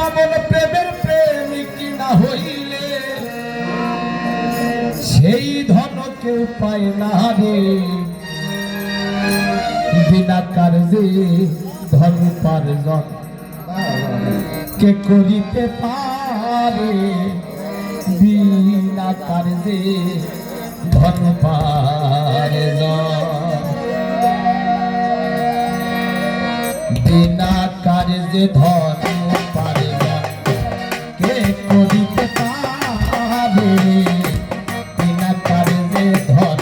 এমন প্রেমের প্রেমিক না হইলে সেই ধন কেউ পায় না রে। বিনা কার্যে ধন উপার্জন কে করিতে পারে, বিনা কার্যে ধন উপার্জন, বিনা কার্যে ধন উপার্জন কে করিতে পারে, বিনা কার্যে ধন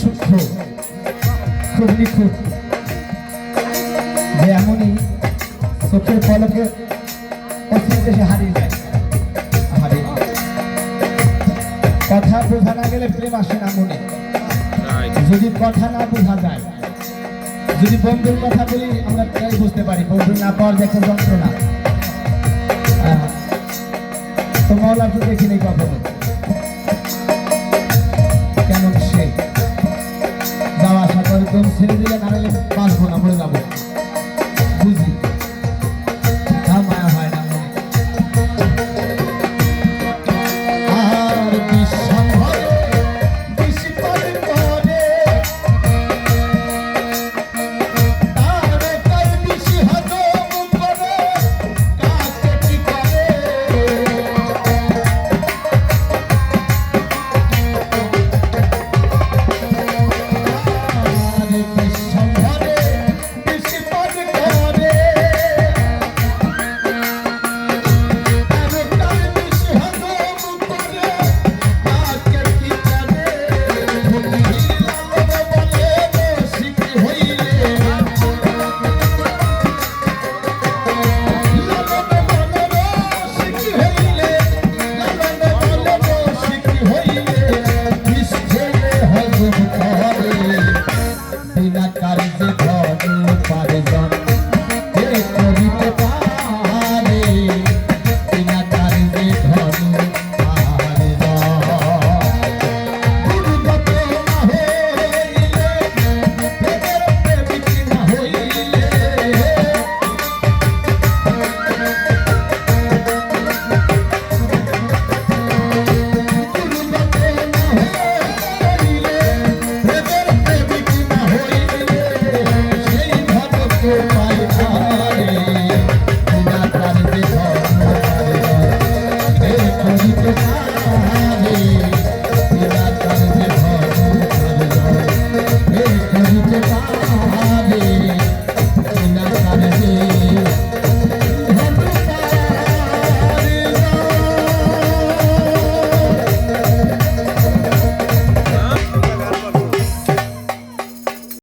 সূক্ষ্ম, খুব নিখুঁত, যে এমনই চোখের পলকে অস্তিত্বে সে হারিয়ে যায়। কথা বোঝা না গেলে প্রেম আসে না মনে। যদি কথা না বোঝা যায়, যদি বন্ধুর কথা বলি আমরা প্রায় বুঝতে পারি বন্ধু না পাওয়ার যে একটা যন্ত্রণা। তো মৌলা তো দেখিনি কখনো কেমন সে যাওয়া আসা করে দম ছেড়ে দিলে না হলে বাঁচবো না, মরে যাবো।